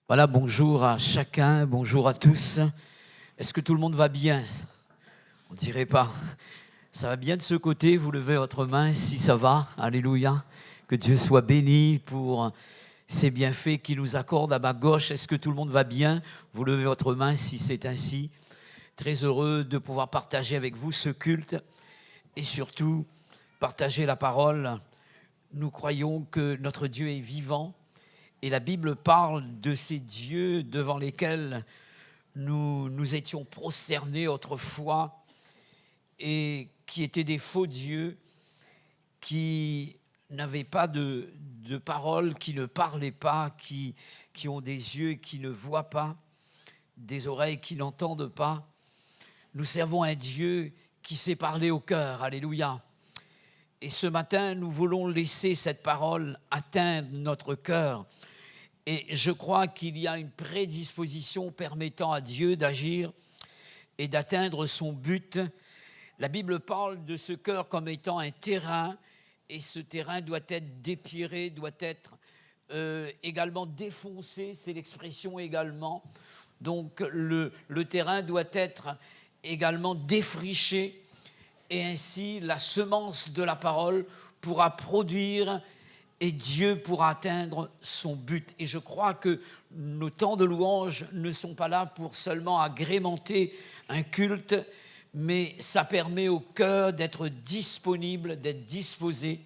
Voilà, bonjour à chacun, bonjour à tous. Est-ce que tout le monde va bien? On ne dirait pas. Ça va bien de ce côté, vous levez votre main si ça va, alléluia. Que Dieu soit béni pour ces bienfaits qu'il nous accorde à ma gauche. Est-ce que tout le monde va bien? Vous levez votre main si c'est ainsi. Très heureux de pouvoir partager avec vous ce culte et surtout partager la parole. Nous croyons que notre Dieu est vivant. Et la Bible parle de ces dieux devant lesquels nous étions prosternés autrefois et qui étaient des faux dieux, qui n'avaient pas de parole, qui ne parlaient pas, qui ont des yeux qui ne voient pas, des oreilles qui n'entendent pas. Nous servons un Dieu qui sait parler au cœur, alléluia. Et ce matin, nous voulons laisser cette parole atteindre notre cœur. Et je crois qu'il y a une prédisposition permettant à Dieu d'agir et d'atteindre son but. La Bible parle de ce cœur comme étant un terrain, et ce terrain doit être dépierré, doit être également défoncé, c'est l'expression également. Donc le terrain doit être également défriché, et ainsi la semence de la parole pourra produire et Dieu pourra atteindre son but. Et je crois que nos temps de louange ne sont pas là pour seulement agrémenter un culte, mais ça permet au cœur d'être disponible, d'être disposé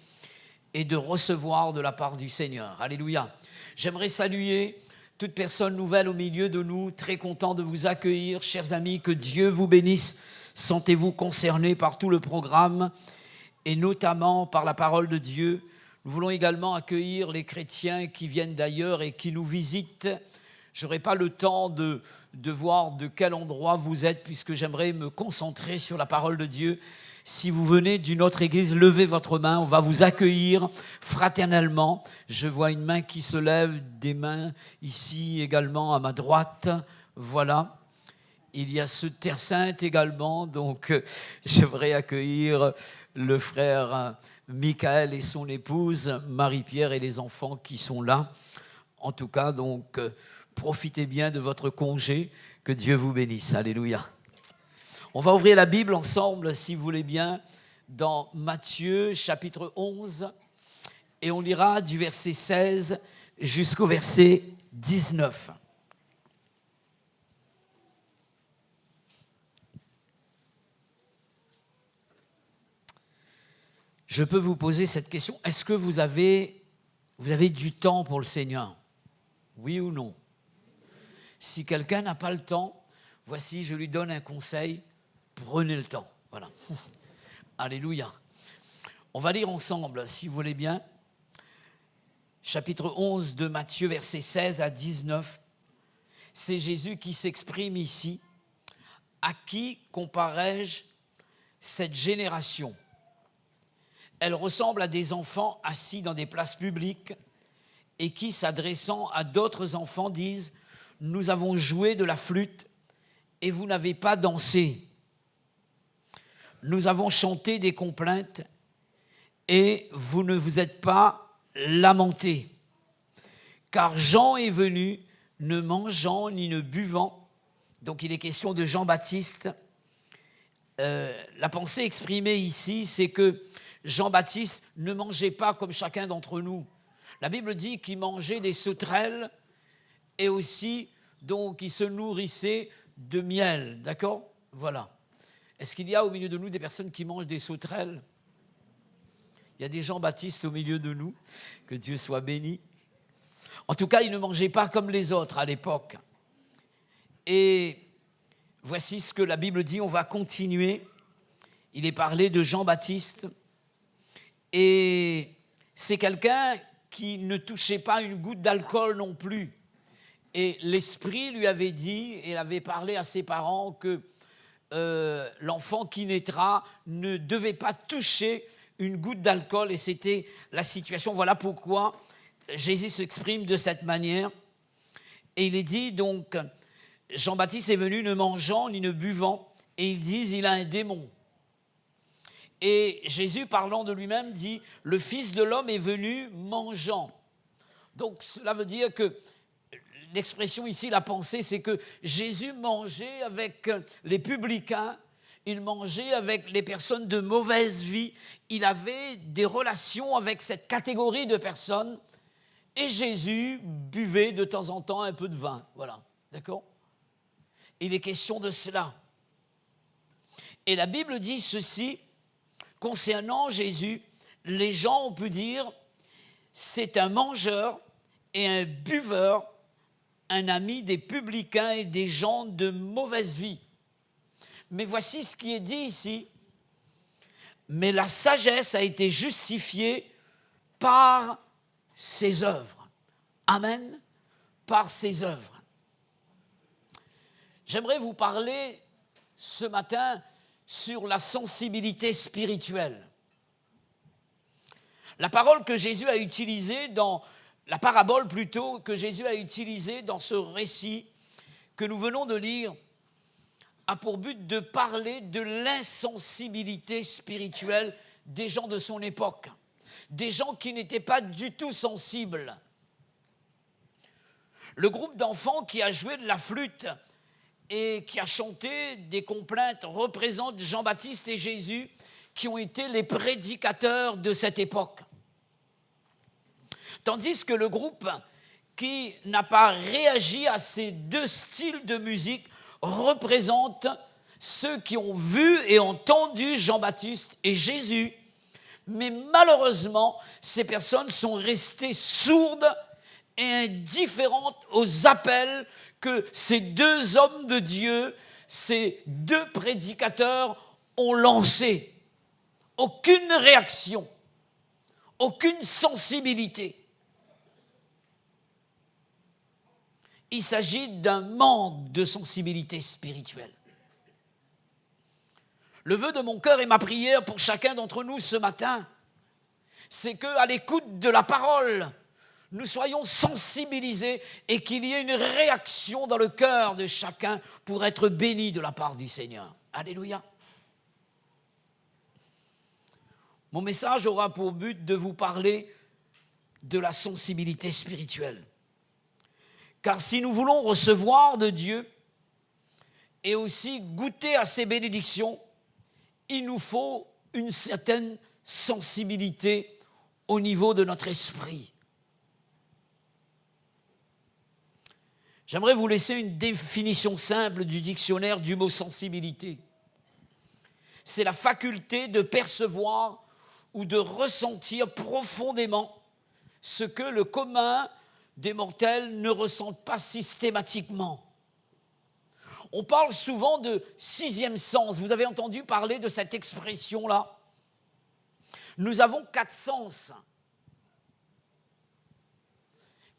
et de recevoir de la part du Seigneur. Alléluia. J'aimerais saluer toute personne nouvelle au milieu de nous, très content de vous accueillir. Chers amis, que Dieu vous bénisse. Sentez-vous concernés par tout le programme et notamment par la parole de Dieu. Nous voulons également accueillir les chrétiens qui viennent d'ailleurs et qui nous visitent. Je n'aurai pas le temps de voir de quel endroit vous êtes, puisque j'aimerais me concentrer sur la parole de Dieu. Si vous venez d'une autre église, levez votre main, on va vous accueillir fraternellement. Je vois une main qui se lève, des mains ici également à ma droite. Voilà. Il y a ce Terre Sainte également, donc j'aimerais accueillir le frère Michael et son épouse, Marie-Pierre et les enfants qui sont là. En tout cas, donc, profitez bien de votre congé, que Dieu vous bénisse. Alléluia. On va ouvrir la Bible ensemble, si vous voulez bien, dans Matthieu, chapitre 11, et on lira du verset 16 jusqu'au verset 19. Je peux vous poser cette question. Est-ce que vous avez du temps pour le Seigneur? Oui ou non? Si quelqu'un n'a pas le temps, voici, je lui donne un conseil. Prenez le temps. Voilà. Alléluia. On va lire ensemble, si vous voulez bien. Chapitre 11 de Matthieu, versets 16 à 19. C'est Jésus qui s'exprime ici. À qui comparais-je cette génération? Elle ressemble à des enfants assis dans des places publiques et qui, s'adressant à d'autres enfants, disent « Nous avons joué de la flûte et vous n'avez pas dansé. Nous avons chanté des complaintes et vous ne vous êtes pas lamentés. Car Jean est venu, ne mangeant ni ne buvant. » Donc il est question de Jean-Baptiste. La pensée exprimée ici, c'est que Jean-Baptiste ne mangeait pas comme chacun d'entre nous. La Bible dit qu'il mangeait des sauterelles et aussi, donc, il se nourrissait de miel. D'accord? Voilà. Est-ce qu'il y a au milieu de nous des personnes qui mangent des sauterelles? Il y a des Jean-Baptiste au milieu de nous. Que Dieu soit béni. En tout cas, il ne mangeait pas comme les autres à l'époque. Et voici ce que la Bible dit. On va continuer. Il est parlé de Jean-Baptiste. Et c'est quelqu'un qui ne touchait pas une goutte d'alcool non plus. Et l'Esprit lui avait dit, et avait parlé à ses parents que l'enfant qui naîtra ne devait pas toucher une goutte d'alcool. Et c'était la situation. Voilà pourquoi Jésus s'exprime de cette manière. Et il est dit donc, Jean-Baptiste est venu ne mangeant ni ne buvant. Et ils disent, il a un démon. Et Jésus, parlant de lui-même, dit « Le Fils de l'homme est venu mangeant ». Donc cela veut dire que l'expression ici, la pensée, c'est que Jésus mangeait avec les publicains, il mangeait avec les personnes de mauvaise vie, il avait des relations avec cette catégorie de personnes, et Jésus buvait de temps en temps un peu de vin, voilà, d'accord ? Il est question de cela. Et la Bible dit ceci, concernant Jésus, les gens ont pu dire, c'est un mangeur et un buveur, un ami des publicains et des gens de mauvaise vie. Mais voici ce qui est dit ici. Mais la sagesse a été justifiée par ses œuvres. Amen. Par ses œuvres. J'aimerais vous parler ce matin sur la sensibilité spirituelle. La parole que Jésus a utilisée la parabole plutôt que Jésus a utilisée dans ce récit que nous venons de lire a pour but de parler de l'insensibilité spirituelle des gens de son époque, des gens qui n'étaient pas du tout sensibles. Le groupe d'enfants qui a joué de la flûte et qui a chanté des complaintes représente Jean-Baptiste et Jésus qui ont été les prédicateurs de cette époque. Tandis que le groupe qui n'a pas réagi à ces deux styles de musique représente ceux qui ont vu et entendu Jean-Baptiste et Jésus. Mais malheureusement, ces personnes sont restées sourdes et indifférentes aux appels que ces deux hommes de Dieu, ces deux prédicateurs ont lancés. Aucune réaction, aucune sensibilité. Il s'agit d'un manque de sensibilité spirituelle. Le vœu de mon cœur et ma prière pour chacun d'entre nous ce matin, c'est qu'à l'écoute de la parole, nous soyons sensibilisés et qu'il y ait une réaction dans le cœur de chacun pour être béni de la part du Seigneur. Alléluia. Mon message aura pour but de vous parler de la sensibilité spirituelle. Car si nous voulons recevoir de Dieu et aussi goûter à ses bénédictions, il nous faut une certaine sensibilité au niveau de notre esprit. J'aimerais vous laisser une définition simple du dictionnaire du mot sensibilité. C'est la faculté de percevoir ou de ressentir profondément ce que le commun des mortels ne ressentent pas systématiquement. On parle souvent de sixième sens. Vous avez entendu parler de cette expression-là. Nous avons 4 sens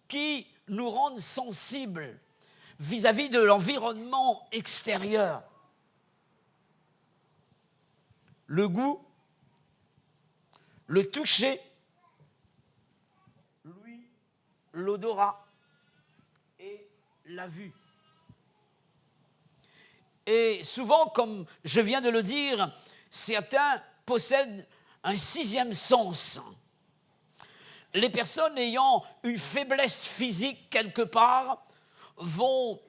qui nous rendent sensibles vis-à-vis de l'environnement extérieur. Le goût, le toucher, l'ouïe, l'odorat et la vue. Et souvent, comme je viens de le dire, certains possèdent un 6e sens. Les personnes ayant une faiblesse physique quelque part vont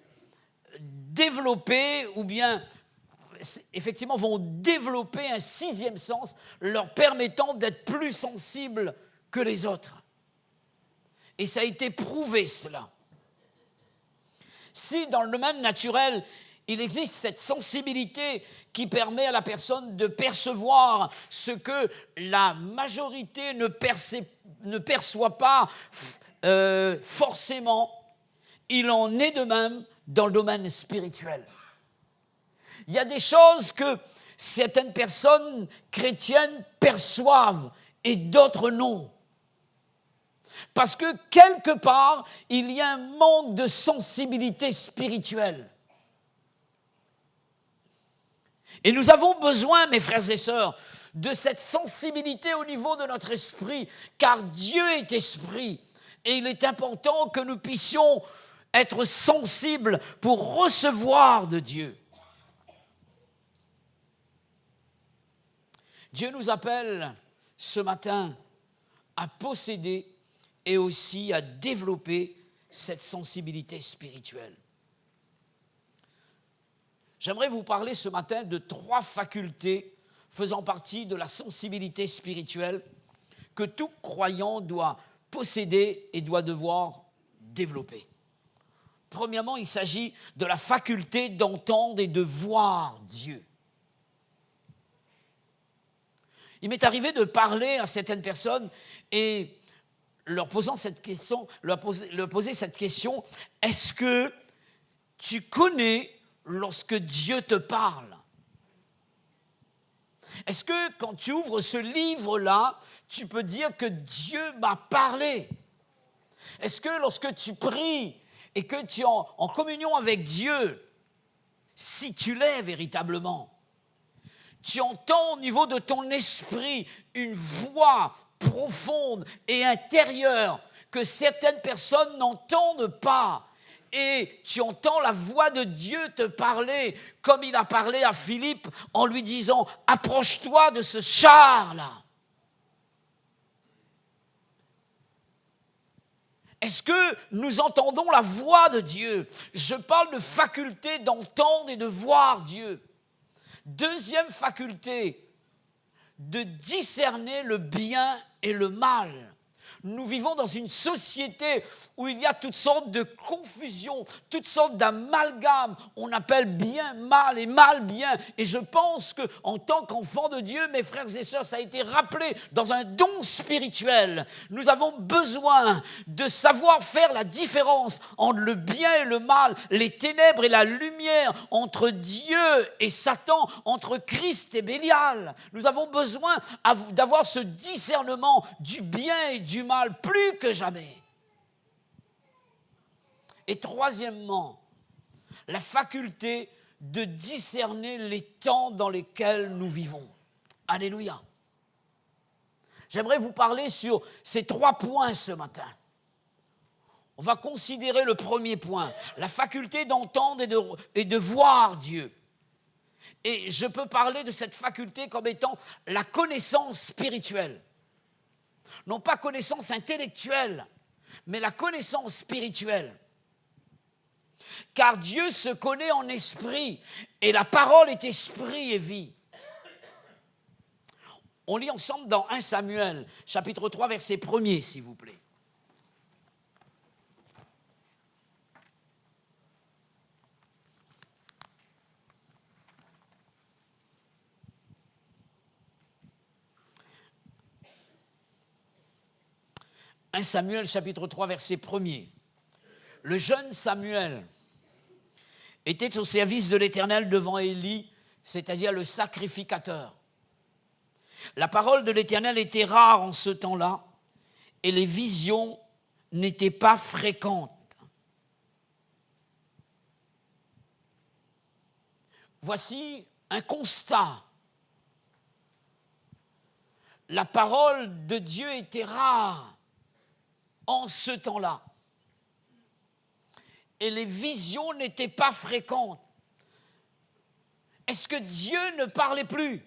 développer ou bien effectivement vont développer un 6e sens leur permettant d'être plus sensibles que les autres. Et ça a été prouvé cela. Si dans le domaine naturel, il existe cette sensibilité qui permet à la personne de percevoir ce que la majorité ne perçoit pas forcément, il en est de même dans le domaine spirituel. Il y a des choses que certaines personnes chrétiennes perçoivent et d'autres non. Parce que quelque part, il y a un manque de sensibilité spirituelle. Et nous avons besoin, mes frères et sœurs, de cette sensibilité au niveau de notre esprit, car Dieu est esprit. Et il est important que nous puissions être sensibles pour recevoir de Dieu. Dieu nous appelle ce matin à posséder et aussi à développer cette sensibilité spirituelle. J'aimerais vous parler ce matin de 3 facultés faisant partie de la sensibilité spirituelle que tout croyant doit posséder et doit devoir développer. Premièrement, il s'agit de la faculté d'entendre et de voir Dieu. Il m'est arrivé de parler à certaines personnes et leur poser cette question, est-ce que tu connais lorsque Dieu te parle? Est-ce que quand tu ouvres ce livre-là, tu peux dire que Dieu m'a parlé? Est-ce que lorsque tu pries et que tu es en communion avec Dieu, si tu l'es véritablement, tu entends au niveau de ton esprit une voix profonde et intérieure que certaines personnes n'entendent pas, et tu entends la voix de Dieu te parler comme il a parlé à Philippe en lui disant « Approche-toi de ce char-là ». Est-ce que nous entendons la voix de Dieu? Je parle de faculté d'entendre et de voir Dieu. Deuxième faculté, de discerner le bien et le mal. Nous vivons dans une société où il y a toutes sortes de confusions, toutes sortes d'amalgames. On appelle bien mal et mal bien. Et je pense qu'en tant qu'enfants de Dieu, mes frères et sœurs, ça a été rappelé dans un don spirituel. Nous avons besoin de savoir faire la différence entre le bien et le mal, les ténèbres et la lumière, entre Dieu et Satan, entre Christ et Bélial. Nous avons besoin d'avoir ce discernement du bien et du mal plus que jamais. Et troisièmement, la faculté de discerner les temps dans lesquels nous vivons. Alléluia. J'aimerais vous parler sur ces 3 points ce matin. On va considérer le premier point, la faculté d'entendre et de voir Dieu. Et je peux parler de cette faculté comme étant la connaissance spirituelle. Non pas connaissance intellectuelle, mais la connaissance spirituelle. Car Dieu se connaît en esprit, et la parole est esprit et vie. On lit ensemble dans 1 Samuel, chapitre 3, verset 1er, s'il vous plaît. « 1 Samuel, chapitre 3, verset 1er. Le jeune Samuel était au service de l'Éternel devant Élie, c'est-à-dire le sacrificateur. La parole de l'Éternel était rare en ce temps-là, et les visions n'étaient pas fréquentes. Voici un constat. La parole de Dieu était rare en ce temps-là. Et les visions n'étaient pas fréquentes. Est-ce que Dieu ne parlait plus?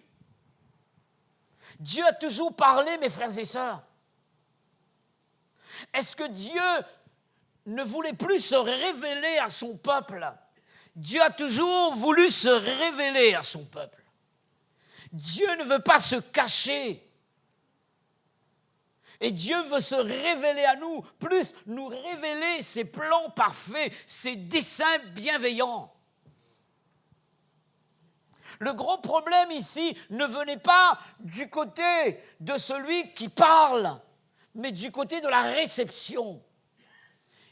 Dieu a toujours parlé, mes frères et sœurs. Est-ce que Dieu ne voulait plus se révéler à son peuple? Dieu a toujours voulu se révéler à son peuple. Dieu ne veut pas se cacher. Et Dieu veut se révéler à nous, plus nous révéler ses plans parfaits, ses desseins bienveillants. Le gros problème ici ne venait pas du côté de celui qui parle, mais du côté de la réception.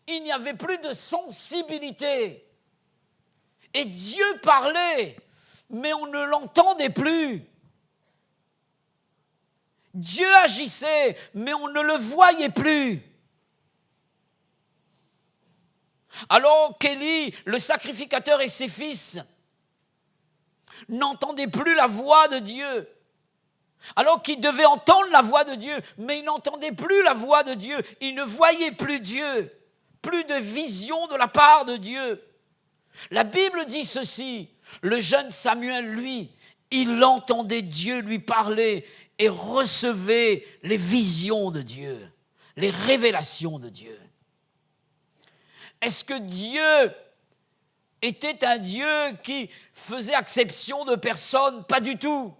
Il n'y avait plus de sensibilité. Et Dieu parlait, mais on ne l'entendait plus. Dieu agissait, mais on ne le voyait plus. Alors qu'Élie, le sacrificateur, et ses fils n'entendaient plus la voix de Dieu, alors qu'ils devaient entendre la voix de Dieu, mais ils n'entendaient plus la voix de Dieu, ils ne voyaient plus Dieu, plus de vision de la part de Dieu. La Bible dit ceci, le jeune Samuel, lui, il entendait Dieu lui parler et recevait les visions de Dieu, les révélations de Dieu. Est-ce que Dieu était un Dieu qui faisait exception de personne? Pas du tout.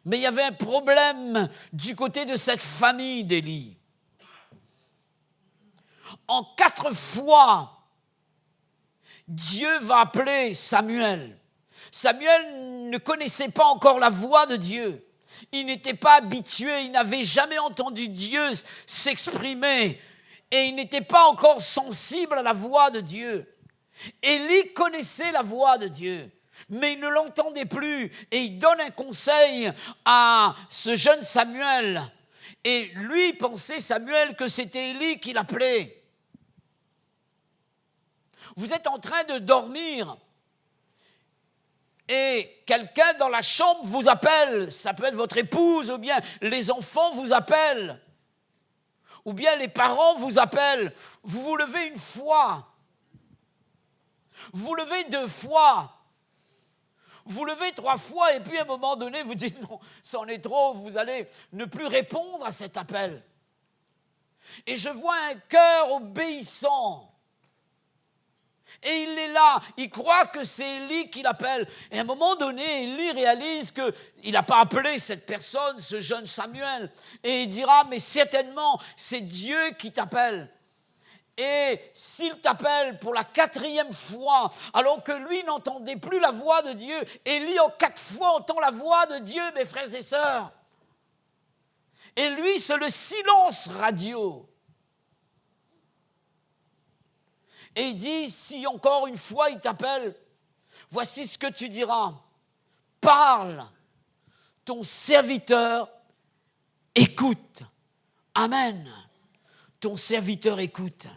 Mais il y avait un problème du côté de cette famille d'Élie. En 4 fois, Dieu va appeler Samuel. Samuel ne connaissait pas encore la voix de Dieu. Il n'était pas habitué, il n'avait jamais entendu Dieu s'exprimer. Et il n'était pas encore sensible à la voix de Dieu. Élie connaissait la voix de Dieu, mais il ne l'entendait plus. Et il donne un conseil à ce jeune Samuel. Et lui pensait, Samuel, que c'était Élie qui l'appelait. Vous êtes en train de dormir et quelqu'un dans la chambre vous appelle. Ça peut être votre épouse, ou bien les enfants vous appellent, ou bien les parents vous appellent. Vous vous levez une fois, vous vous levez 2 fois, vous vous levez 3 fois, et puis à un moment donné, vous dites non, c'en est trop, vous allez ne plus répondre à cet appel. Et je vois un cœur obéissant. Et il est là, il croit que c'est Élie qui l'appelle. Et à un moment donné, Élie réalise qu'il n'a pas appelé cette personne, ce jeune Samuel. Et il dira, mais certainement, c'est Dieu qui t'appelle. Et s'il t'appelle pour la 4e fois, alors que lui n'entendait plus la voix de Dieu, Élie en 4 fois entend la voix de Dieu, mes frères et sœurs. Et lui, c'est le silence radio. Et il dit, si encore une fois il t'appelle, voici ce que tu diras. Parle, ton serviteur écoute. Amen. Ton serviteur écoute.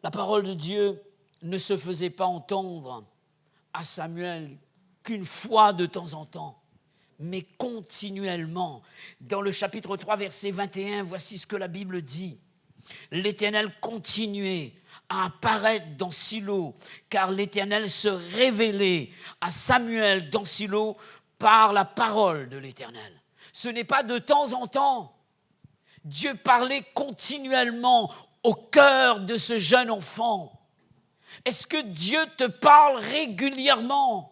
La parole de Dieu ne se faisait pas entendre à Samuel qu'une fois de temps en temps, mais continuellement. Dans le chapitre 3, verset 21, voici ce que la Bible dit. L'Éternel continuait à apparaître dans Silo, car l'Éternel se révélait à Samuel dans Silo par la parole de l'Éternel. Ce n'est pas de temps en temps. Dieu parlait continuellement au cœur de ce jeune enfant. Est-ce que Dieu te parle régulièrement?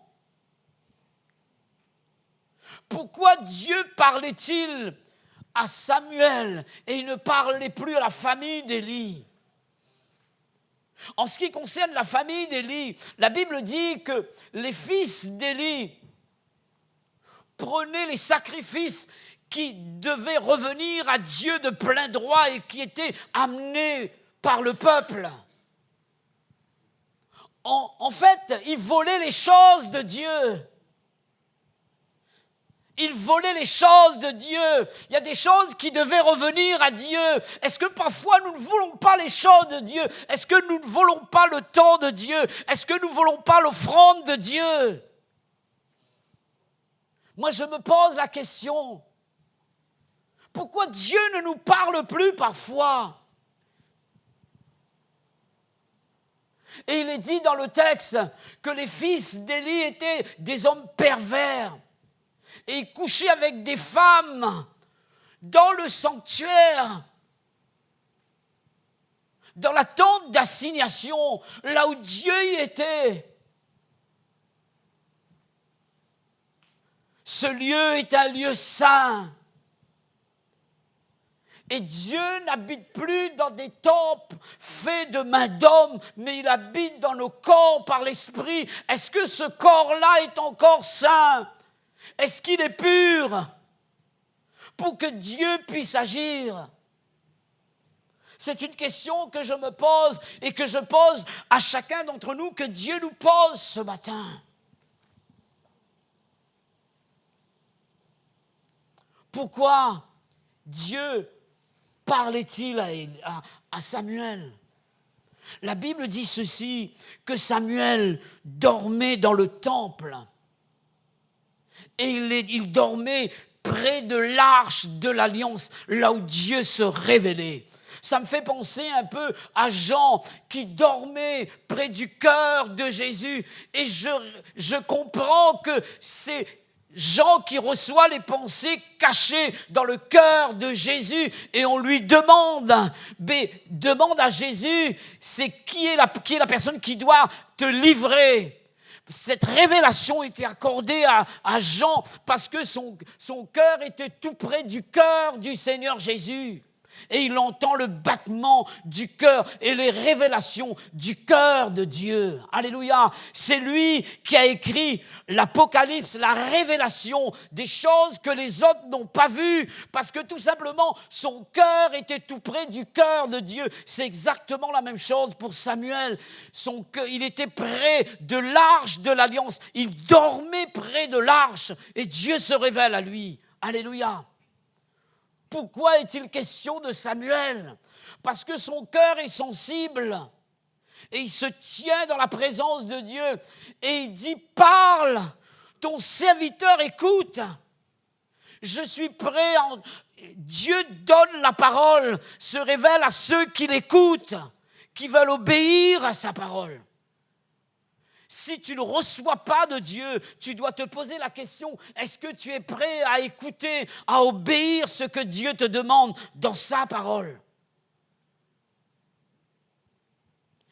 Pourquoi Dieu parlait-il à Samuel et il ne parlait plus à la famille d'Élie? En ce qui concerne la famille d'Élie, la Bible dit que les fils d'Élie prenaient les sacrifices qui devaient revenir à Dieu de plein droit et qui étaient amenés par le peuple. En fait, ils volaient les choses de Dieu. Ils volaient les choses de Dieu. Il y a des choses qui devaient revenir à Dieu. Est-ce que parfois nous ne voulons pas les choses de Dieu? Est-ce que nous ne voulons pas le temps de Dieu? Est-ce que nous ne voulons pas l'offrande de Dieu? Moi, je me pose la question. Pourquoi Dieu ne nous parle plus parfois? Et il est dit dans le texte que les fils d'Élie étaient des hommes pervers. Et il couchait avec des femmes dans le sanctuaire, dans la tente d'assignation, là où Dieu y était. Ce lieu est un lieu saint. Et Dieu n'habite plus dans des temples faits de mains d'hommes, mais il habite dans nos corps par l'Esprit. Est-ce que ce corps-là est encore saint? Est-ce qu'il est pur pour que Dieu puisse agir? C'est une question que je me pose et que je pose à chacun d'entre nous, que Dieu nous pose ce matin. Pourquoi Dieu parlait-il à Samuel? La Bible dit ceci, que Samuel dormait dans le temple. Et il dormait près de l'arche de l'Alliance, là où Dieu se révélait. Ça me fait penser un peu à Jean qui dormait près du cœur de Jésus. Et je comprends que c'est Jean qui reçoit les pensées cachées dans le cœur de Jésus et on lui demande à Jésus, c'est qui est la personne qui doit te livrer. Cette révélation était accordée à Jean parce que son cœur était tout près du cœur du Seigneur Jésus. Et il entend le battement du cœur et les révélations du cœur de Dieu. Alléluia. C'est lui qui a écrit l'Apocalypse, la révélation des choses que les autres n'ont pas vues. Parce que tout simplement, son cœur était tout près du cœur de Dieu. C'est exactement la même chose pour Samuel. Son cœur, il était près de l'arche de l'Alliance. Il dormait près de l'arche et Dieu se révèle à lui. Alléluia. Pourquoi est-il question de Samuel? Parce que son cœur est sensible et il se tient dans la présence de Dieu et il dit, parle, ton serviteur écoute. Je suis prêt, Dieu donne la parole, se révèle à ceux qui l'écoutent, qui veulent obéir à sa parole. Si tu ne reçois pas de Dieu, tu dois te poser la question, est-ce que tu es prêt à écouter, à obéir ce que Dieu te demande dans sa parole?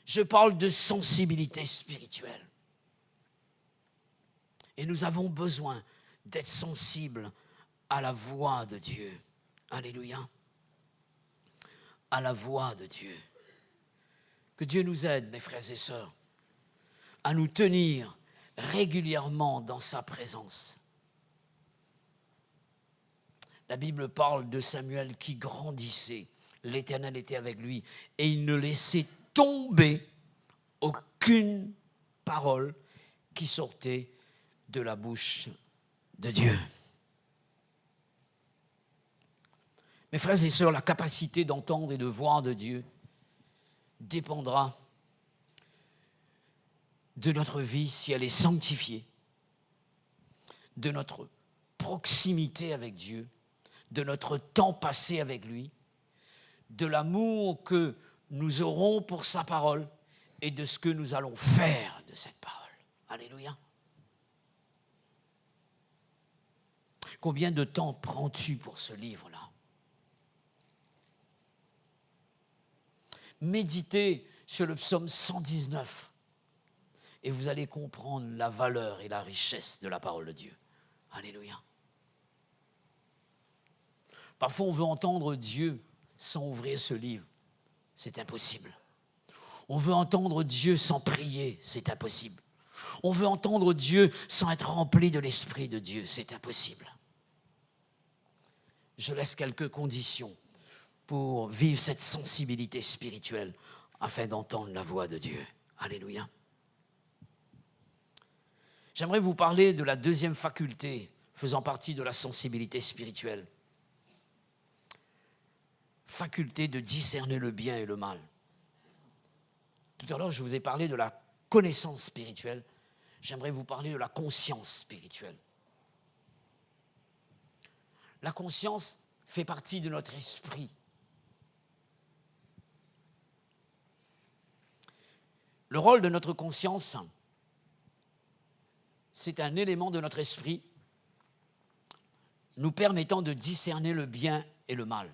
Je parle de sensibilité spirituelle. Et nous avons besoin d'être sensibles à la voix de Dieu. Alléluia. À la voix de Dieu. Que Dieu nous aide, mes frères et sœurs, à nous tenir régulièrement dans sa présence. La Bible parle de Samuel qui grandissait. L'Éternel était avec lui et il ne laissait tomber aucune parole qui sortait de la bouche de Dieu. Mes frères et sœurs, la capacité d'entendre et de voir de Dieu dépendra de notre vie si elle est sanctifiée, de notre proximité avec Dieu, de notre temps passé avec lui, de l'amour que nous aurons pour sa parole et de ce que nous allons faire de cette parole. Alléluia. Combien de temps prends-tu pour ce livre-là? Méditez sur le psaume 119. Et vous allez comprendre la valeur et la richesse de la parole de Dieu. Alléluia. Parfois, on veut entendre Dieu sans ouvrir ce livre. C'est impossible. On veut entendre Dieu sans prier. C'est impossible. On veut entendre Dieu sans être rempli de l'Esprit de Dieu. C'est impossible. Je laisse quelques conditions pour vivre cette sensibilité spirituelle afin d'entendre la voix de Dieu. Alléluia. J'aimerais vous parler de la deuxième faculté faisant partie de la sensibilité spirituelle. Faculté de discerner le bien et le mal. Tout à l'heure, je vous ai parlé de la connaissance spirituelle. J'aimerais vous parler de la conscience spirituelle. La conscience fait partie de notre esprit. Le rôle de notre conscience, c'est un élément de notre esprit nous permettant de discerner le bien et le mal.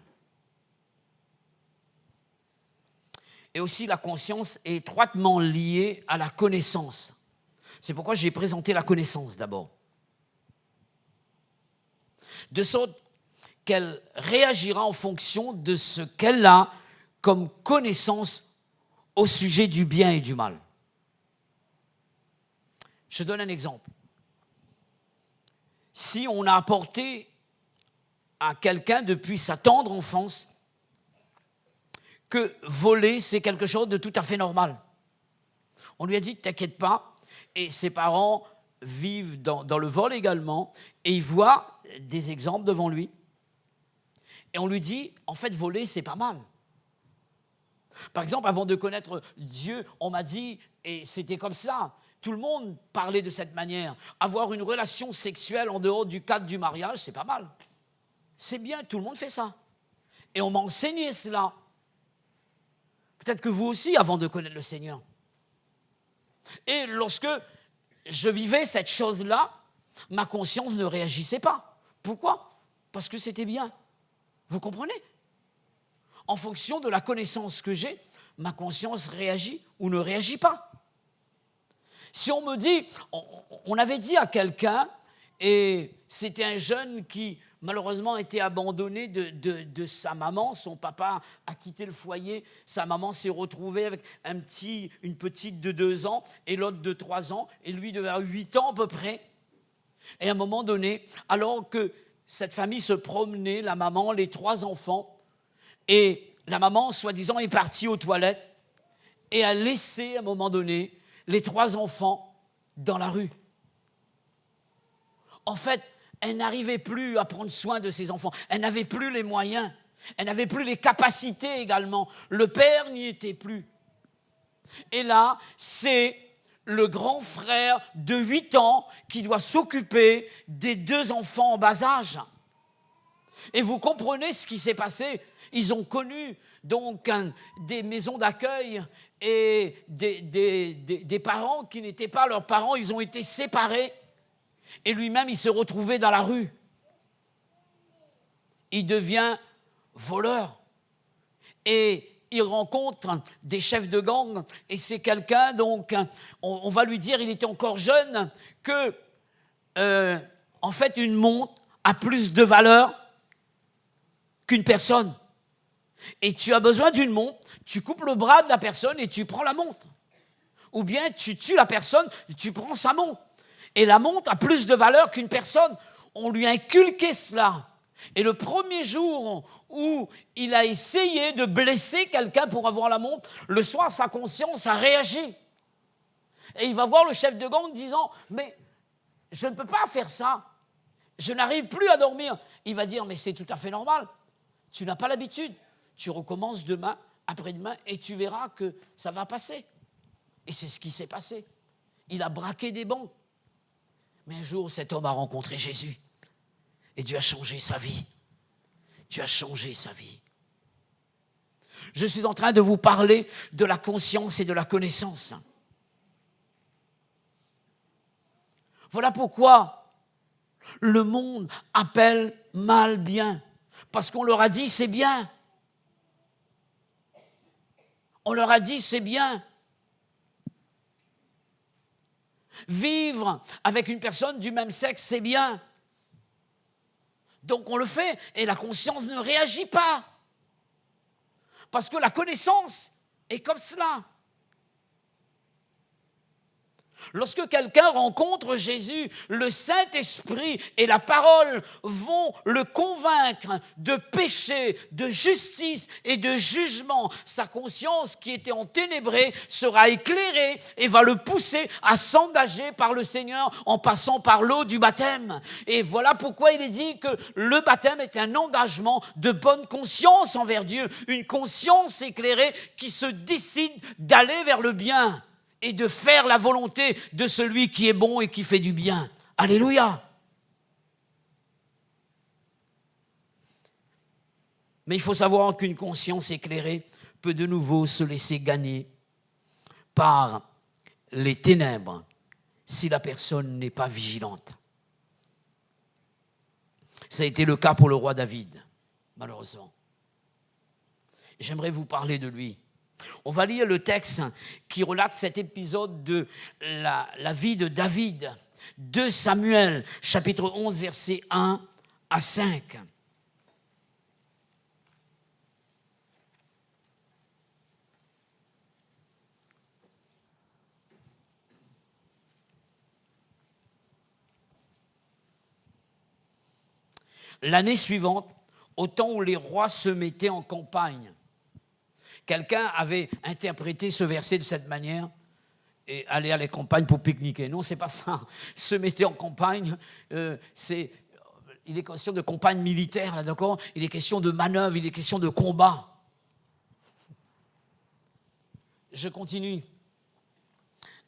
Et aussi, la conscience est étroitement liée à la connaissance. C'est pourquoi j'ai présenté la connaissance d'abord. De sorte qu'elle réagira en fonction de ce qu'elle a comme connaissance au sujet du bien et du mal. Je donne un exemple. Si on a apporté à quelqu'un depuis sa tendre enfance que voler, c'est quelque chose de tout à fait normal. On lui a dit, t'inquiète pas, et ses parents vivent dans le vol également, et il voit des exemples devant lui. Et on lui dit, en fait, voler, c'est pas mal. Par exemple, avant de connaître Dieu, on m'a dit, et c'était comme ça, tout le monde parlait de cette manière. Avoir une relation sexuelle en dehors du cadre du mariage, c'est pas mal. C'est bien, tout le monde fait ça. Et on m'a enseigné cela. Peut-être que vous aussi, avant de connaître le Seigneur. Et lorsque je vivais cette chose-là, ma conscience ne réagissait pas. Pourquoi? Parce que c'était bien. Vous comprenez? En fonction de la connaissance que j'ai, ma conscience réagit ou ne réagit pas. Si on me dit, on avait dit à quelqu'un, et c'était un jeune qui malheureusement était abandonné de sa maman, son papa a quitté le foyer, sa maman s'est retrouvée avec une petite de 2 ans et l'autre de 3 ans, et lui devait avoir 8 ans à peu près. Et à un moment donné, alors que cette famille se promenait, la maman, les 3 enfants, et la maman, soi-disant, est partie aux toilettes et a laissé, à un moment donné, les 3 enfants dans la rue. En fait, elle n'arrivait plus à prendre soin de ses enfants. Elle n'avait plus les moyens. Elle n'avait plus les capacités également. Le père n'y était plus. Et là, c'est le grand frère de 8 ans qui doit s'occuper des 2 enfants en bas âge. Et vous comprenez ce qui s'est passé. Ils ont connu donc des maisons d'accueil et des parents qui n'étaient pas leurs parents. Ils ont été séparés. Et lui-même, il s'est retrouvé dans la rue. Il devient voleur. Et il rencontre des chefs de gang. Et c'est quelqu'un, donc, on va lui dire, il était encore jeune, que, en fait, une montre a plus de valeur qu'une personne. Et tu as besoin d'une montre, tu coupes le bras de la personne et tu prends la montre. Ou bien tu tues la personne et tu prends sa montre. Et la montre a plus de valeur qu'une personne. On lui a inculqué cela. Et le premier jour où il a essayé de blesser quelqu'un pour avoir la montre, le soir, sa conscience a réagi. Et il va voir le chef de gang disant « Mais je ne peux pas faire ça. Je n'arrive plus à dormir. » Il va dire « Mais c'est tout à fait normal. Tu n'as pas l'habitude. Tu recommences demain, après-demain, et tu verras que ça va passer. » Et c'est ce qui s'est passé. Il a braqué des banques. Mais un jour, cet homme a rencontré Jésus. Et Dieu a changé sa vie. Dieu a changé sa vie. Je suis en train de vous parler de la conscience et de la connaissance. Voilà pourquoi le monde appelle mal bien. Parce qu'on leur a dit c'est bien. On leur a dit c'est bien. Vivre avec une personne du même sexe, c'est bien. Donc on le fait et la conscience ne réagit pas. Parce que la connaissance est comme cela. Lorsque quelqu'un rencontre Jésus, le Saint-Esprit et la parole vont le convaincre de péché, de justice et de jugement. Sa conscience qui était enténébrée sera éclairée et va le pousser à s'engager par le Seigneur en passant par l'eau du baptême. Et voilà pourquoi il est dit que le baptême est un engagement de bonne conscience envers Dieu, une conscience éclairée qui se décide d'aller vers le bien et de faire la volonté de celui qui est bon et qui fait du bien. Alléluia. Mais il faut savoir qu'une conscience éclairée peut de nouveau se laisser gagner par les ténèbres si la personne n'est pas vigilante. Ça a été le cas pour le roi David, malheureusement. J'aimerais vous parler de lui. On va lire le texte qui relate cet épisode de la vie de David, 2 Samuel, chapitre 11, versets 1 à 5. L'année suivante, au temps où les rois se mettaient en campagne, quelqu'un avait interprété ce verset de cette manière et aller à la campagne pour pique-niquer. Non, c'est pas ça. Se mettre en campagne, il est question de campagne militaire, là, d'accord ? Il est question de manœuvre, il est question de combat. Je continue.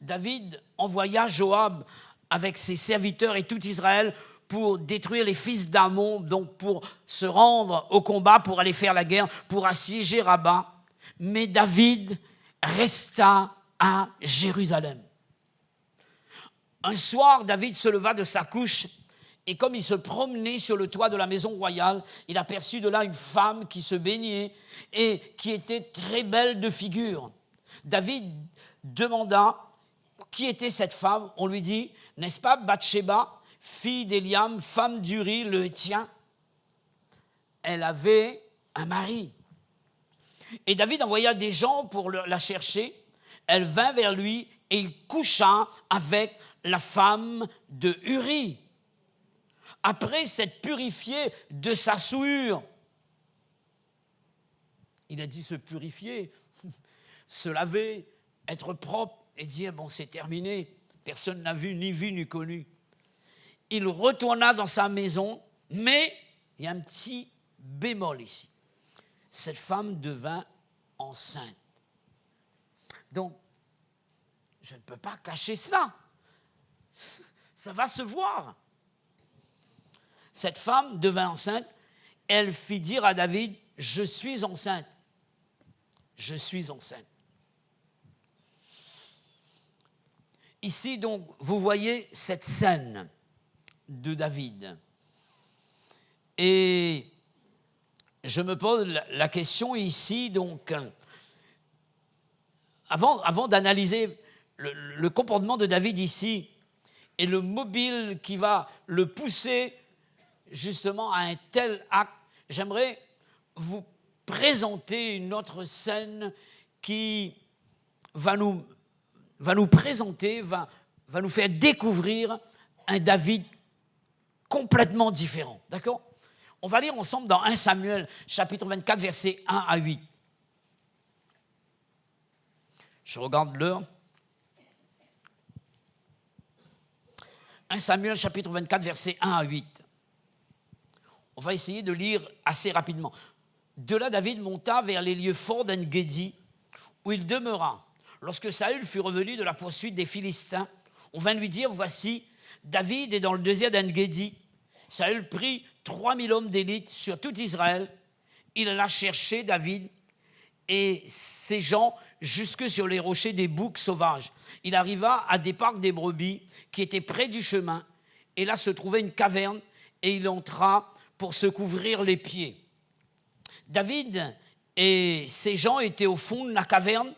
David envoya Joab avec ses serviteurs et tout Israël pour détruire les fils d'Ammon, donc pour se rendre au combat, pour aller faire la guerre, pour assiéger Rabat. Mais David resta à Jérusalem. Un soir, David se leva de sa couche et comme il se promenait sur le toit de la maison royale, il aperçut de là une femme qui se baignait et qui était très belle de figure. David demanda qui était cette femme. On lui dit, n'est-ce pas Bathsheba, fille d'Éliam, femme d'Uri, le Héthien? Elle avait un mari. Et David envoya des gens pour la chercher. Elle vint vers lui et il coucha avec la femme de Uri. Après s'être purifié de sa souillure, il a dit se purifier, se laver, être propre et dire bon c'est terminé, personne n'a vu ni connu. Il retourna dans sa maison, mais il y a un petit bémol ici. Cette femme devint enceinte. Donc, je ne peux pas cacher cela. Ça va se voir. Cette femme devint enceinte. Elle fit dire à David, je suis enceinte. Je suis enceinte. Ici, donc, vous voyez cette scène de David. Et je me pose la question ici, donc, avant d'analyser le comportement de David ici et le mobile qui va le pousser justement à un tel acte, j'aimerais vous présenter une autre scène qui va nous présenter, va nous faire découvrir un David complètement différent. D'accord ? On va lire ensemble dans 1 Samuel, chapitre 24, versets 1 à 8. Je regarde l'heure. 1 Samuel, chapitre 24, versets 1 à 8. On va essayer de lire assez rapidement. De là, David monta vers les lieux forts d'En-Gedi, où il demeura. Lorsque Saül fut revenu de la poursuite des Philistins, on vint lui dire, voici, David est dans le désert d'En-Gedi. Saül prit 3000 hommes d'élite sur tout Israël. Il alla chercher David et ses gens jusque sur les rochers des boucs sauvages. Il arriva à des parcs des brebis qui étaient près du chemin. Et là se trouvait une caverne et il entra pour se couvrir les pieds. David et ses gens étaient au fond de la caverne.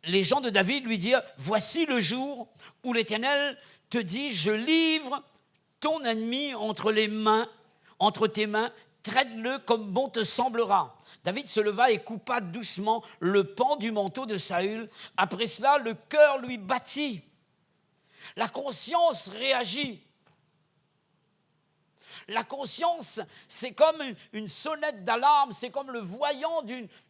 Les gens de David lui dirent, voici le jour où l'Éternel te dit, je livre ton ennemi entre tes mains, traite-le comme bon te semblera. David se leva et coupa doucement le pan du manteau de Saül. Après cela, le cœur lui battit. La conscience réagit. La conscience, c'est comme une sonnette d'alarme, c'est comme le voyant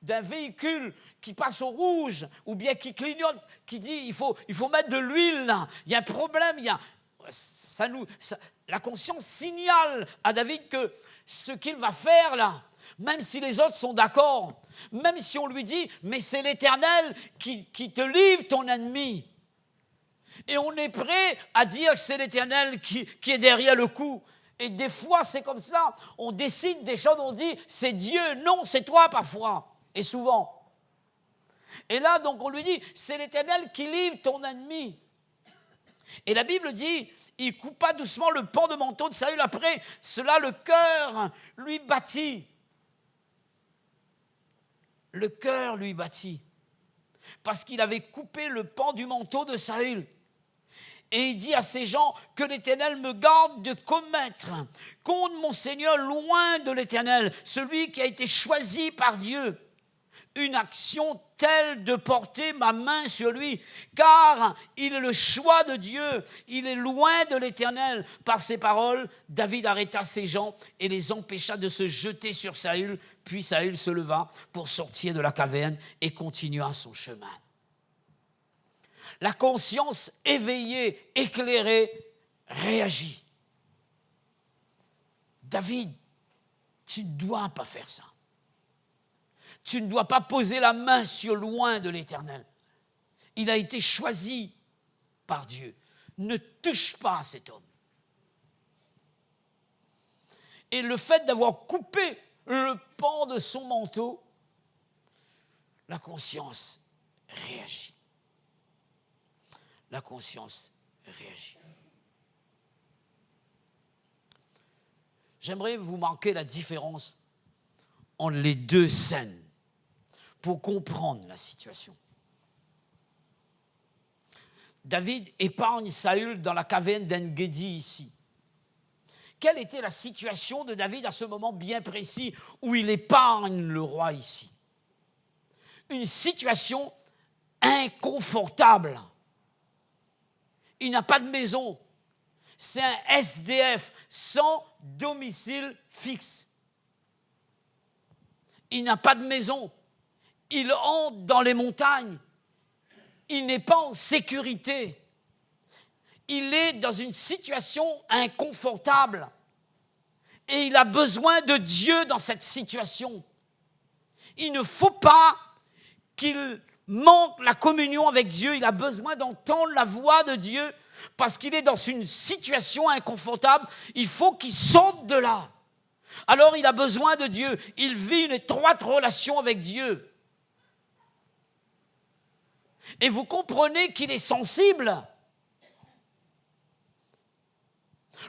d'un véhicule qui passe au rouge ou bien qui clignote, qui dit il faut mettre de l'huile là, il y a un problème, la conscience signale à David que ce qu'il va faire là, même si les autres sont d'accord, même si on lui dit mais c'est l'Éternel qui te livre ton ennemi. Et on est prêt à dire que c'est l'Éternel qui est derrière le coup. Et des fois, c'est comme ça. On décide des choses, on dit, c'est Dieu. Non, c'est toi parfois. Et souvent. Et là, donc, on lui dit, c'est l'Éternel qui livre ton ennemi. Et la Bible dit, il coupa doucement le pan de manteau de Saül. Après cela, le cœur lui battit. Le cœur lui battit. Parce qu'il avait coupé le pan du manteau de Saül. Et il dit à ces gens que l'Éternel me garde de commettre contre mon Seigneur loin de l'Éternel, celui qui a été choisi par Dieu, une action telle de porter ma main sur lui, car il est le choix de Dieu, il est loin de l'Éternel. Par ces paroles, David arrêta ces gens et les empêcha de se jeter sur Saül, puis Saül se leva pour sortir de la caverne et continua son chemin. La conscience éveillée, éclairée, réagit. David, tu ne dois pas faire ça. Tu ne dois pas poser la main sur loin de l'Éternel. Il a été choisi par Dieu. Ne touche pas à cet homme. Et le fait d'avoir coupé le pan de son manteau, la conscience réagit. La conscience réagit. J'aimerais vous marquer la différence entre les deux scènes pour comprendre la situation. David épargne Saül dans la caverne d'En-Gedi ici. Quelle était la situation de David à ce moment bien précis où il épargne le roi ici? Une situation inconfortable. Il n'a pas de maison. C'est un SDF sans domicile fixe. Il n'a pas de maison. Il entre dans les montagnes. Il n'est pas en sécurité. Il est dans une situation inconfortable. Et il a besoin de Dieu dans cette situation. Il ne faut pas qu'il manque la communion avec Dieu. Il a besoin d'entendre la voix de Dieu parce qu'il est dans une situation inconfortable. Il faut qu'il sorte de là. Alors il a besoin de Dieu. Il vit une étroite relation avec Dieu. Et vous comprenez qu'il est sensible.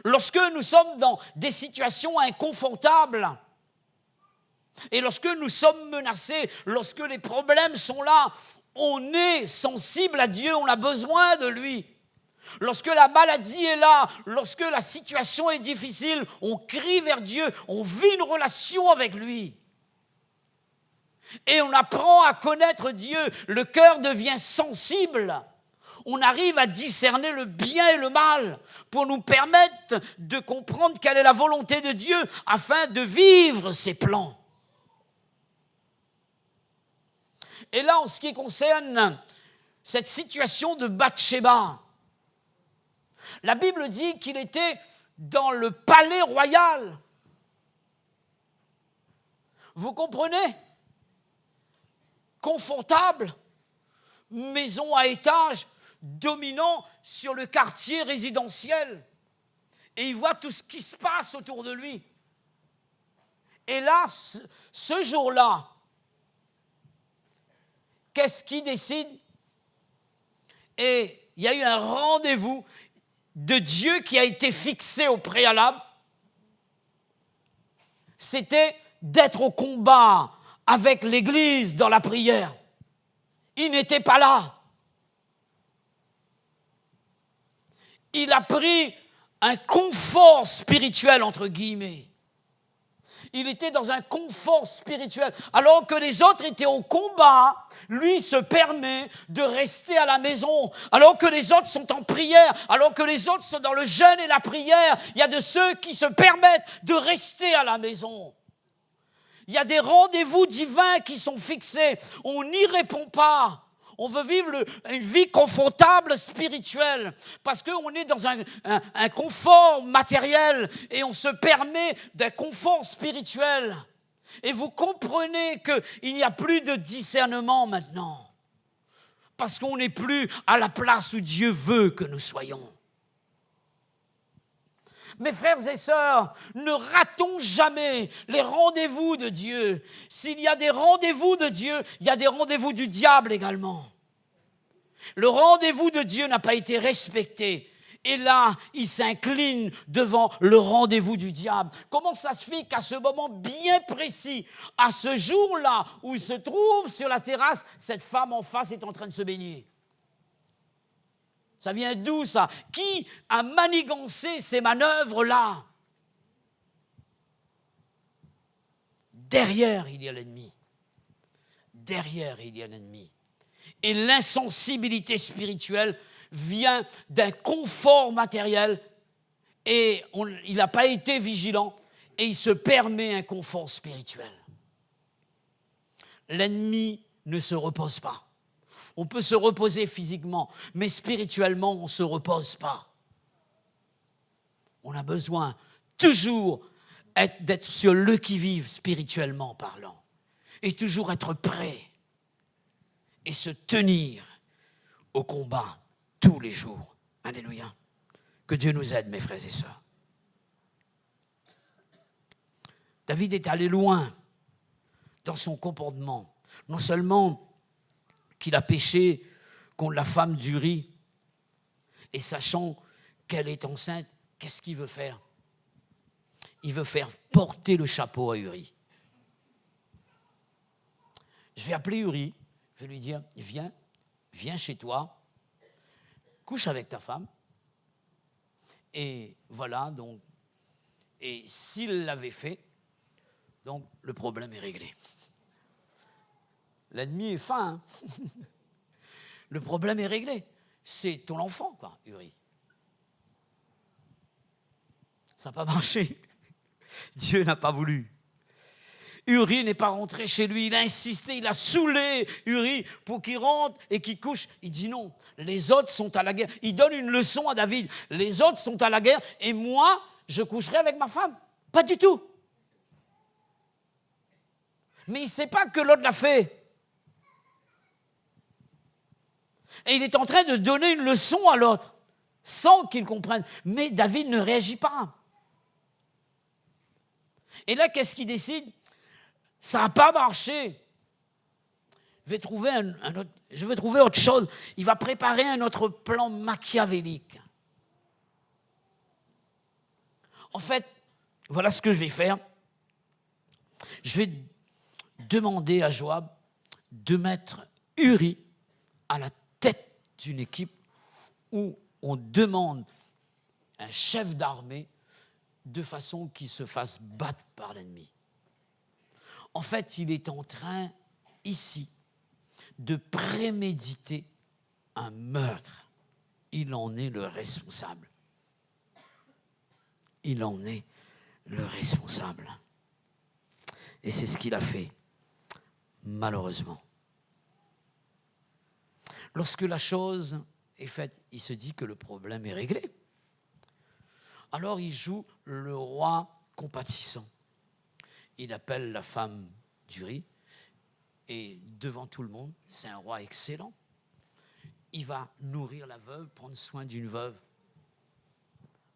Lorsque nous sommes dans des situations inconfortables, et lorsque nous sommes menacés, lorsque les problèmes sont là, on est sensible à Dieu, on a besoin de lui. Lorsque la maladie est là, lorsque la situation est difficile, on crie vers Dieu, on vit une relation avec lui. Et on apprend à connaître Dieu, le cœur devient sensible. On arrive à discerner le bien et le mal pour nous permettre de comprendre quelle est la volonté de Dieu afin de vivre ses plans. Et là, en ce qui concerne cette situation de Bathsheba, la Bible dit qu'il était dans le palais royal. Vous comprenez? Confortable, maison à étage, dominant sur le quartier résidentiel. Et il voit tout ce qui se passe autour de lui. Et là, ce jour-là, qu'est-ce qu'il décide? Et il y a eu un rendez-vous de Dieu qui a été fixé au préalable. C'était d'être au combat avec l'Église dans la prière. Il n'était pas là. Il a pris un confort spirituel, entre guillemets. Il était dans un confort spirituel. Alors que les autres étaient au combat, lui se permet de rester à la maison. Alors que les autres sont en prière, alors que les autres sont dans le jeûne et la prière, il y a de ceux qui se permettent de rester à la maison. Il y a des rendez-vous divins qui sont fixés. On n'y répond pas. On veut vivre une vie confortable spirituelle parce qu'on est dans un confort matériel et on se permet d'un confort spirituel. Et vous comprenez qu'il n'y a plus de discernement maintenant parce qu'on n'est plus à la place où Dieu veut que nous soyons. Mes frères et sœurs, ne ratons jamais les rendez-vous de Dieu. S'il y a des rendez-vous de Dieu, il y a des rendez-vous du diable également. Le rendez-vous de Dieu n'a pas été respecté. Et là, il s'incline devant le rendez-vous du diable. Comment ça se fait qu'à ce moment bien précis, à ce jour-là où il se trouve sur la terrasse, cette femme en face est en train de se baigner? Ça vient d'où ça? Qui a manigancé ces manœuvres-là? Derrière, il y a l'ennemi. Derrière, il y a l'ennemi. Et l'insensibilité spirituelle vient d'un confort matériel et il n'a pas été vigilant et il se permet un confort spirituel. L'ennemi ne se repose pas. On peut se reposer physiquement, mais spirituellement, on ne se repose pas. On a besoin toujours d'être sur le qui-vive spirituellement parlant et toujours être prêt et se tenir au combat tous les jours. Alléluia. Que Dieu nous aide, mes frères et sœurs. David est allé loin dans son comportement. Non seulement qu'il a péché contre la femme d'Uri, Et sachant qu'elle est enceinte, qu'est-ce qu'il veut faire? Il veut faire porter le chapeau à Uri. Je vais appeler Uri, je vais lui dire, viens chez toi, couche avec ta femme. Et voilà, donc, et s'il l'avait fait, donc le problème est réglé. L'ennemi est fin, hein. Le problème est réglé. C'est ton enfant, quoi, Uri. Ça n'a pas marché. Dieu n'a pas voulu. Uri n'est pas rentré chez lui, il a insisté, il a saoulé Uri pour qu'il rentre et qu'il couche. Il dit non, les autres sont à la guerre. Il donne une leçon à David. Les autres sont à la guerre et moi, je coucherai avec ma femme. Pas du tout. Mais il ne sait pas que l'autre l'a fait. Et il est en train de donner une leçon à l'autre, sans qu'il comprenne. Mais David ne réagit pas. Et là, qu'est-ce qu'il décide? Ça n'a pas marché. Je vais trouver autre chose. Il va préparer un autre plan machiavélique. En fait, voilà ce que je vais faire. Je vais demander à Joab de mettre Uri à la tête d'une équipe où on demande un chef d'armée de façon qu'il se fasse battre par l'ennemi. En fait, il est en train, ici, de préméditer un meurtre. Il en est le responsable. Il en est le responsable. Et c'est ce qu'il a fait, malheureusement. Lorsque la chose est faite, il se dit que le problème est réglé. Alors il joue le roi compatissant. Il appelle la femme d'Uri et devant tout le monde, c'est un roi excellent. Il va nourrir la veuve, prendre soin d'une veuve.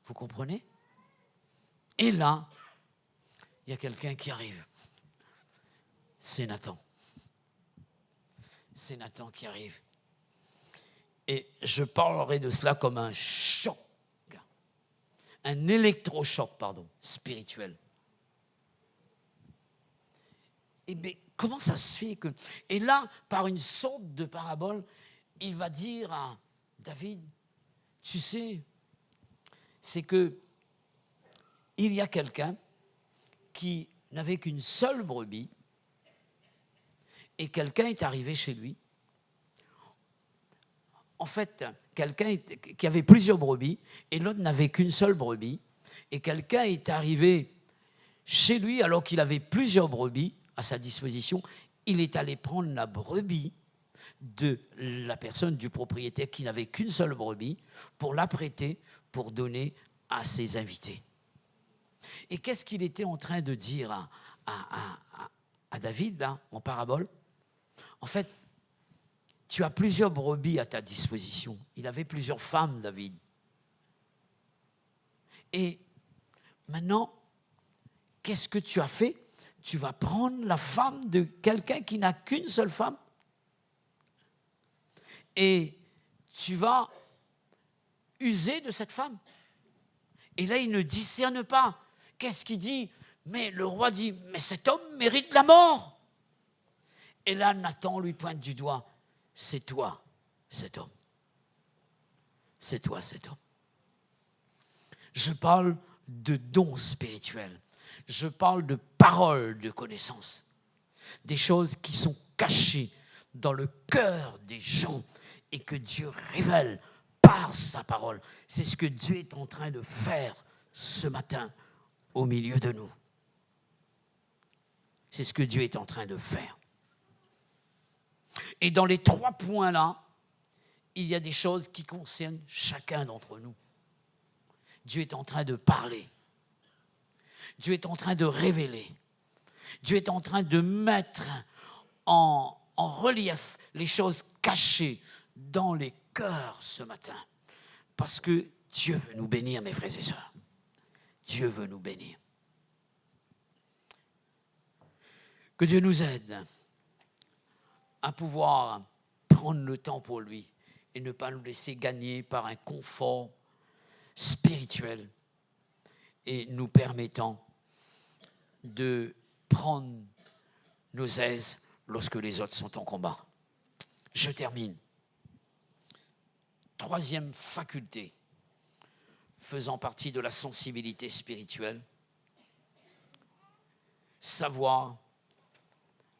Vous comprenez? Et là, il y a quelqu'un qui arrive. C'est Nathan. C'est Nathan qui arrive. Et je parlerai de cela comme un choc, un électrochoc, spirituel. Et bien, comment ça se fait que... Et là, par une sorte de parabole, il va dire à David, tu sais, c'est que il y a quelqu'un qui n'avait qu'une seule brebis et quelqu'un est arrivé chez lui. En fait, quelqu'un qui avait plusieurs brebis et l'autre n'avait qu'une seule brebis et quelqu'un est arrivé chez lui alors qu'il avait plusieurs brebis à sa disposition. Il est allé prendre la brebis de la personne, du propriétaire qui n'avait qu'une seule brebis pour la prêter, pour donner à ses invités. Et qu'est-ce qu'il était en train de dire à David, là, en parabole? En fait, tu as plusieurs brebis à ta disposition. Il avait plusieurs femmes, David. Et maintenant, qu'est-ce que tu as fait? Tu vas prendre la femme de quelqu'un qui n'a qu'une seule femme et tu vas user de cette femme. Et là, il ne discerne pas. Qu'est-ce qu'il dit? Mais le roi dit, mais cet homme mérite la mort. Et là, Nathan lui pointe du doigt. C'est toi, cet homme. C'est toi, cet homme. Je parle de dons spirituels. Je parle de paroles de connaissance. Des choses qui sont cachées dans le cœur des gens et que Dieu révèle par sa parole. C'est ce que Dieu est en train de faire ce matin au milieu de nous. C'est ce que Dieu est en train de faire. Et dans les 3 points-là, il y a des choses qui concernent chacun d'entre nous. Dieu est en train de parler. Dieu est en train de révéler. Dieu est en train de mettre en relief les choses cachées dans les cœurs ce matin. Parce que Dieu veut nous bénir, mes frères et sœurs. Dieu veut nous bénir. Que Dieu nous aide à pouvoir prendre le temps pour lui et ne pas nous laisser gagner par un confort spirituel et nous permettant de prendre nos aises lorsque les autres sont en combat. Je termine. Troisième faculté faisant partie de la sensibilité spirituelle, savoir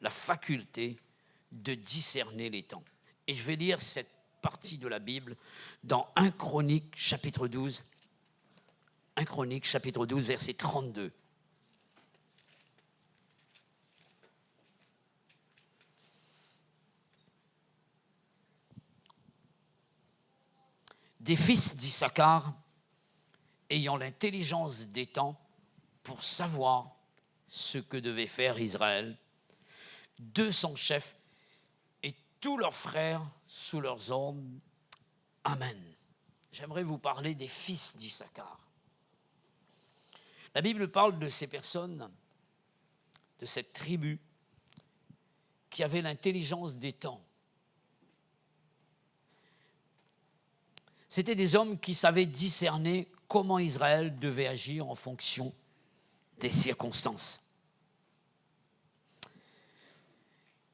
la faculté de discerner les temps. Et je vais lire cette partie de la Bible dans 1 Chronique chapitre 12. 1 Chronique chapitre 12 verset 32. Des fils d'Issachar, ayant l'intelligence des temps pour savoir ce que devait faire Israël, 200 chefs et tous leurs frères sous leurs ordres. Amen. J'aimerais vous parler des fils d'Issachar. La Bible parle de ces personnes, de cette tribu, qui avait l'intelligence des temps. C'était des hommes qui savaient discerner comment Israël devait agir en fonction des circonstances.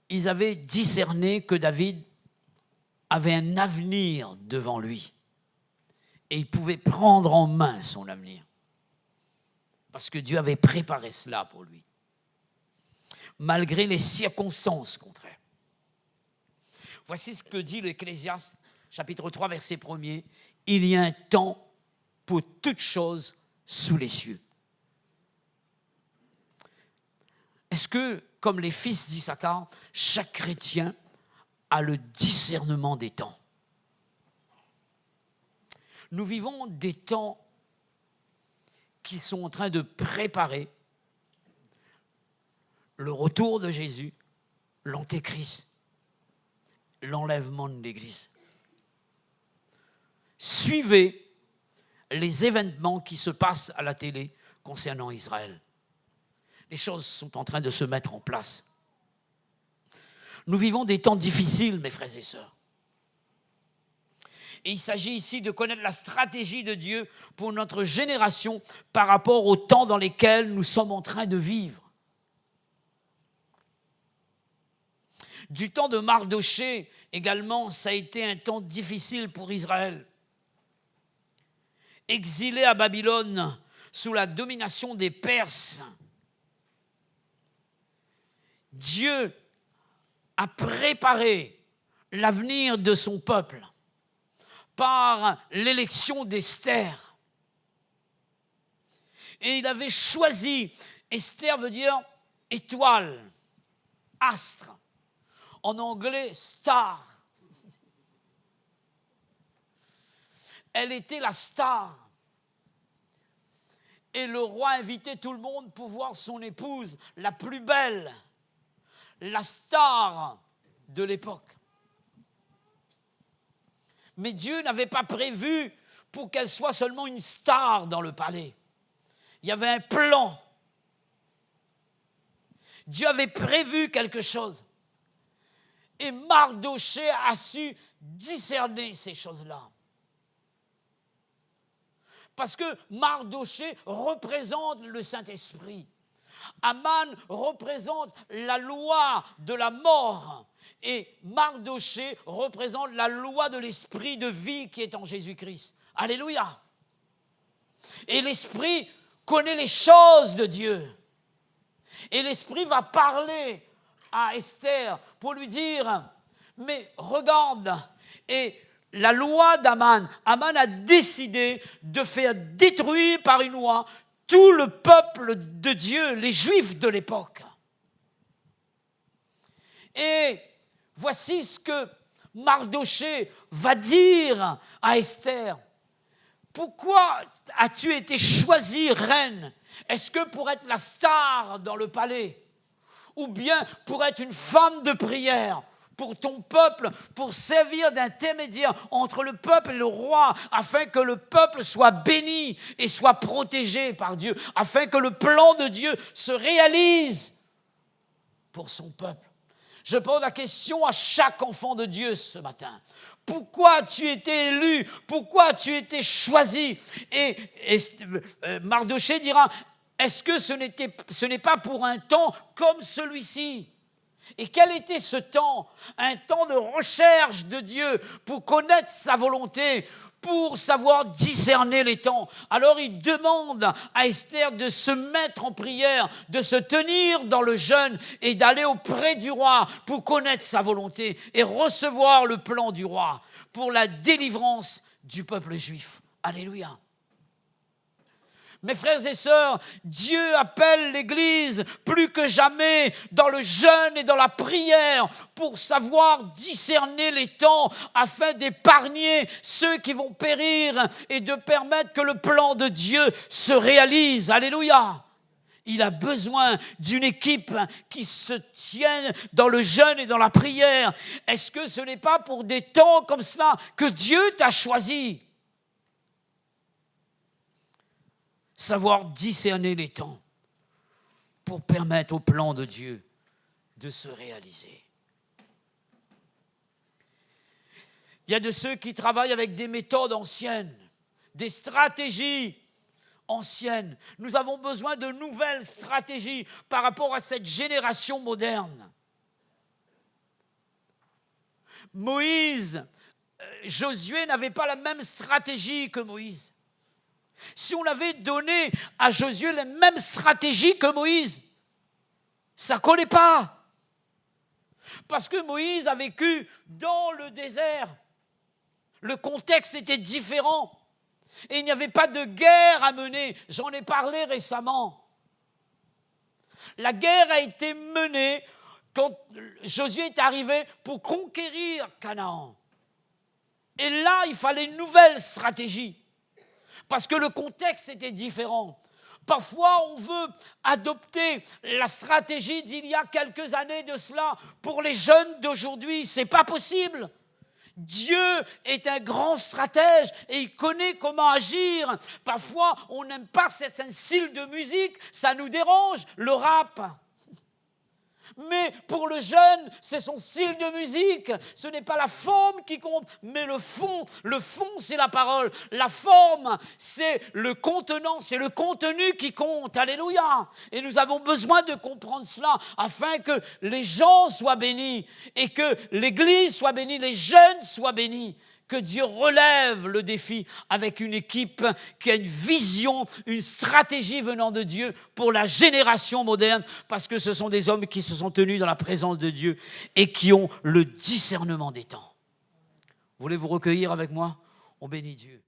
Ils avaient discerné que David avait un avenir devant lui et il pouvait prendre en main son avenir parce que Dieu avait préparé cela pour lui, malgré les circonstances contraires. Voici ce que dit l'Ecclésiaste, chapitre 3, verset 1er. Il y a un temps pour toutes choses sous les cieux. Est-ce que, comme les fils d'Issachar, chaque chrétien a le discernement des temps? Nous vivons des temps qui sont en train de préparer le retour de Jésus, l'Antéchrist, l'enlèvement de l'Église. Suivez les événements qui se passent à la télé concernant Israël. Les choses sont en train de se mettre en place. Nous vivons des temps difficiles, mes frères et sœurs. Et il s'agit ici de connaître la stratégie de Dieu pour notre génération par rapport aux temps dans lesquels nous sommes en train de vivre. Du temps de Mardochée également, ça a été un temps difficile pour Israël. Exilé à Babylone sous la domination des Perses, Dieu a préparé l'avenir de son peuple par l'élection d'Esther. Et il avait choisi, Esther veut dire étoile, astre, en anglais star. Elle était la star. Et le roi invitait tout le monde pour voir son épouse, la plus belle, la star de l'époque. Mais Dieu n'avait pas prévu pour qu'elle soit seulement une star dans le palais. Il y avait un plan. Dieu avait prévu quelque chose. Et Mardochée a su discerner ces choses-là. Parce que Mardochée représente le Saint-Esprit. Aman représente la loi de la mort. Et Mardochée représente la loi de l'esprit de vie qui est en Jésus-Christ. Alléluia. Et l'esprit connaît les choses de Dieu. Et l'esprit va parler à Esther pour lui dire, mais regarde, et la loi d'Aman, Aman a décidé de faire détruire par une loi tout le peuple de Dieu, les Juifs de l'époque. Et voici ce que Mardochée va dire à Esther. Pourquoi as-tu été choisie reine? Est-ce que pour être la star dans le palais? Ou bien pour être une femme de prière pour ton peuple, pour servir d'intermédiaire entre le peuple et le roi, afin que le peuple soit béni et soit protégé par Dieu, afin que le plan de Dieu se réalise pour son peuple. Je pose la question à chaque enfant de Dieu ce matin. Pourquoi tu étais élu? Pourquoi tu étais choisi? Et Mardochée dira, est-ce que ce n'est pas pour un temps comme celui-ci? Et quel était ce temps? Un temps de recherche de Dieu pour connaître sa volonté, pour savoir discerner les temps. Alors il demande à Esther de se mettre en prière, de se tenir dans le jeûne et d'aller auprès du roi pour connaître sa volonté et recevoir le plan du roi pour la délivrance du peuple juif. Alléluia. Mes frères et sœurs, Dieu appelle l'Église plus que jamais dans le jeûne et dans la prière pour savoir discerner les temps afin d'épargner ceux qui vont périr et de permettre que le plan de Dieu se réalise. Alléluia! Il a besoin d'une équipe qui se tienne dans le jeûne et dans la prière. Est-ce que ce n'est pas pour des temps comme cela que Dieu t'a choisi? Savoir discerner les temps pour permettre au plan de Dieu de se réaliser. Il y a de ceux qui travaillent avec des méthodes anciennes, des stratégies anciennes. Nous avons besoin de nouvelles stratégies par rapport à cette génération moderne. Josué n'avait pas la même stratégie que Moïse. Si on avait donné à Josué les mêmes stratégies que Moïse, ça ne collait pas. Parce que Moïse a vécu dans le désert. Le contexte était différent. Et il n'y avait pas de guerre à mener. J'en ai parlé récemment. La guerre a été menée quand Josué est arrivé pour conquérir Canaan. Et là, il fallait une nouvelle stratégie. Parce que le contexte était différent. Parfois, on veut adopter la stratégie d'il y a quelques années de cela pour les jeunes d'aujourd'hui. Ce n'est pas possible. Dieu est un grand stratège et il connaît comment agir. Parfois, on n'aime pas certains styles de musique, ça nous dérange, le rap. Mais pour le jeune, c'est son style de musique. Ce n'est pas la forme qui compte, mais le fond. Le fond, c'est la parole. La forme, c'est le contenant, c'est le contenu qui compte. Alléluia. Et nous avons besoin de comprendre cela afin que les gens soient bénis et que l'Église soit bénie, les jeunes soient bénis. Que Dieu relève le défi avec une équipe qui a une vision, une stratégie venant de Dieu pour la génération moderne, parce que ce sont des hommes qui se sont tenus dans la présence de Dieu et qui ont le discernement des temps. Voulez-vous recueillir avec moi? On bénit Dieu.